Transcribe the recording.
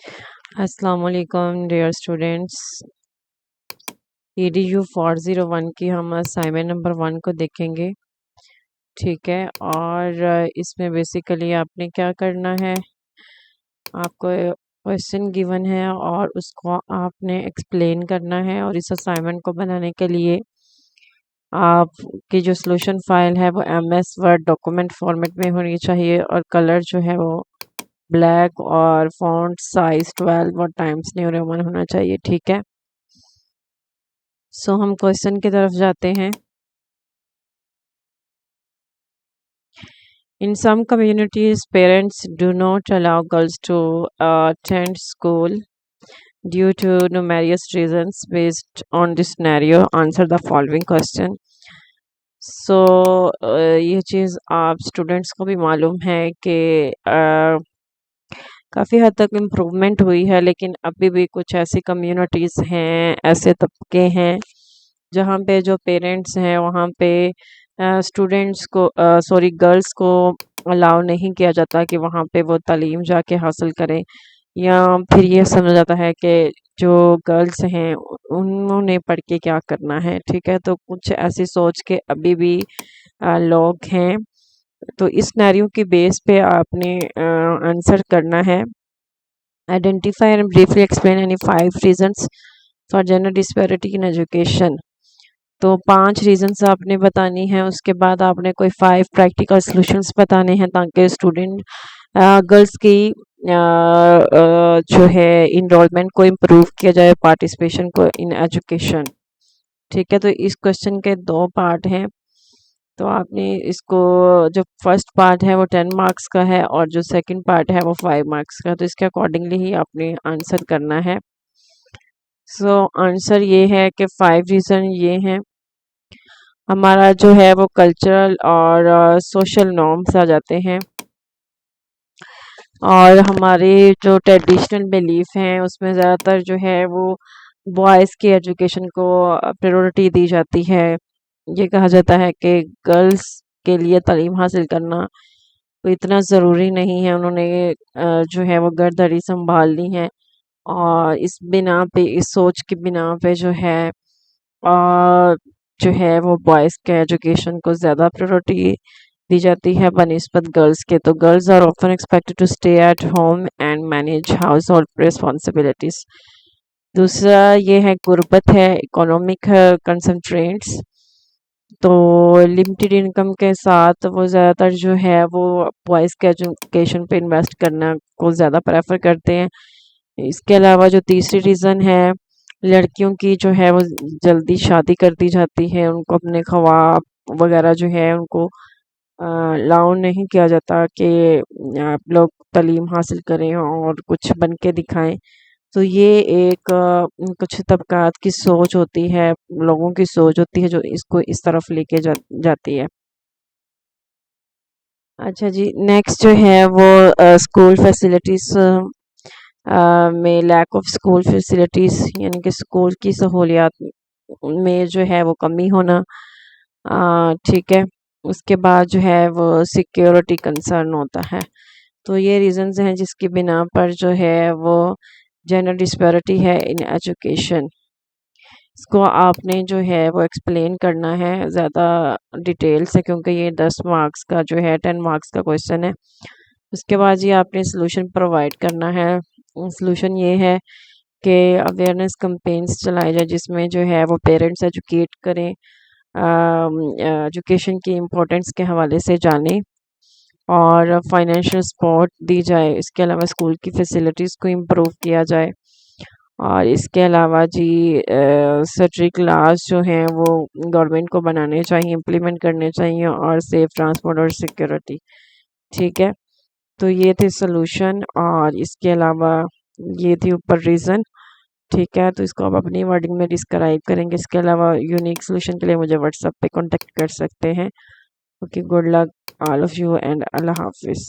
अस्सलाम वालेकुम dear students. EDU 401 की हम असाइनमेंट नंबर 1 को देखेंगे। ठीक है, और इसमें बेसिकली आपने क्या करना है, आपको क्वेश्चन गिवन है और उसको आपने एक्सप्लेन करना है। और इस असाइनमेंट को बनाने के लिए आपकी जो सॉल्यूशन फाइल है वो MS वर्ड डॉक्यूमेंट फॉर्मेट में होनी चाहिए और कलर जो है वो ब्लैक और फॉन्ट साइज 12 और टाइम्स न्यू रोमन होना चाहिए। ठीक है, सो हम क्वेश्चन की तरफ जाते हैं। In some communities, parents do not allow girls to attend school due to numerous reasons. Based on this scenario, answer the following question. So ये चीज़ आप स्टूडेंट्स को भी मालूम है कि काफ़ी हद तक इम्प्रूवमेंट हुई है, लेकिन अभी भी कुछ ऐसी कम्युनिटीज़ हैं, ऐसे तबके हैं जहाँ पे जो पेरेंट्स हैं वहाँ पे स्टूडेंट्स को गर्ल्स को अलाउ नहीं किया जाता कि वहाँ पे वो तालीम जाके हासिल करें, या फिर ये समझा जाता है कि जो गर्ल्स हैं उन्होंने पढ़ के क्या करना है। ठीक है, तो कुछ ऐसी सोच के अभी भी लोग हैं। तो इस सिनेरियो की बेस पे आपने आंसर करना है। Identify and briefly explain any 5 reasons for gender disparity in education. तो 5 रीजंस आपने बतानी है, उसके बाद आपने कोई 5 प्रैक्टिकल सॉल्यूशंस बताने हैं ताकि स्टूडेंट गर्ल्स की जो है इनरोलमेंट को इम्प्रूव किया जाए, पार्टिसिपेशन को इन एजुकेशन। ठीक है, तो इस क्वेश्चन के 2 पार्ट हैं। तो आपने इसको, जो फर्स्ट पार्ट है वो 10 मार्क्स का है और जो सेकंड पार्ट है वो 5 मार्क्स का। तो इसके अकॉर्डिंगली ही आपने आंसर करना है। सो आंसर ये है कि 5 रीज़न ये हैं। हमारा जो है वो कल्चरल और सोशल नॉर्म्स आ जाते हैं, और हमारे जो ट्रेडिशनल बिलीफ हैं उसमें ज़्यादातर जो है वो बॉयज़ की एजुकेशन को प्रायोरिटी दी जाती है। ये कहा जाता है कि गर्ल्स के लिए तालीम हासिल करना तो इतना ज़रूरी नहीं है, उन्होंने जो है वो गर्दरी संभाल ली है। और इस बिना पे, इस सोच की बिना पे जो है जो है वो बॉयज़ के एजुकेशन को ज़्यादा प्रायोरिटी दी जाती है बनिस्बत गर्ल्स के। तो girls are often expected to stay at home and manage household responsibilities. दूसरा ये है गुर्बत है, इकोनॉमिक कंसंट्रेंट्स। तो लिमिटेड इनकम के साथ वो ज़्यादातर जो है वो बॉयज़ के एजुकेशन पे इन्वेस्ट करना को ज़्यादा प्रेफर करते हैं। इसके अलावा जो तीसरी रीज़न है, लड़कियों की जो है वो जल्दी शादी कर दी जाती है, उनको अपने ख्वाब वगैरह जो है उनको अलाउ नहीं किया जाता कि आप लोग तालीम हासिल करें और कुछ बन के दिखाएं। तो ये एक कुछ तबकात की सोच होती है, लोगों की सोच होती है जो इसको इस तरफ लेके जाती है। अच्छा जी, नेक्स्ट जो है वो स्कूल फैसिलिटीज़ में लैक ऑफ स्कूल फैसिलिटीज़, यानी कि स्कूल की सहूलियात में जो है वो कमी होना। ठीक है, उसके बाद जो है वो सिक्योरिटी कंसर्न होता है। तो ये रीज़न्स हैं जिसकी बिना पर जो है वो जेंडर डिस्पैरिटी है इन एजुकेशन। इसको आपने जो है वो एक्सप्लेन करना है ज़्यादा डिटेल से, क्योंकि ये 10 मार्क्स का जो है 10 मार्क्स का क्वेश्चन है। उसके बाद ये आपने सॉल्यूशन प्रोवाइड करना है। सॉल्यूशन ये है कि अवेयरनेस कैंपेन्स चलाए जाए जिसमें जो है वो पेरेंट्स एजुकेट करें, एजुकेशन की इम्पोर्टेंस के हवाले से जानें, और फाइनेंशियल सपोर्ट दी जाए। इसके अलावा स्कूल की फैसिलिटीज़ को इम्प्रूव किया जाए, और इसके अलावा जी सर्जरी क्लास जो हैं वो गवर्नमेंट को बनाने चाहिए, इम्प्लीमेंट करने चाहिए, और सेफ ट्रांसपोर्ट और सिक्योरिटी। ठीक है, तो ये थे सॉल्यूशन, और इसके अलावा ये थी ऊपर रीज़न। ठीक है, तो इसको आप अपनी वर्डिंग में डिस्क्राइब करेंगे। इसके अलावा यूनिक सॉल्यूशन के लिए मुझे व्हाट्सएप पे कांटेक्ट कर सकते हैं। Okay, good luck all of you and अल्लाह हाफिज़।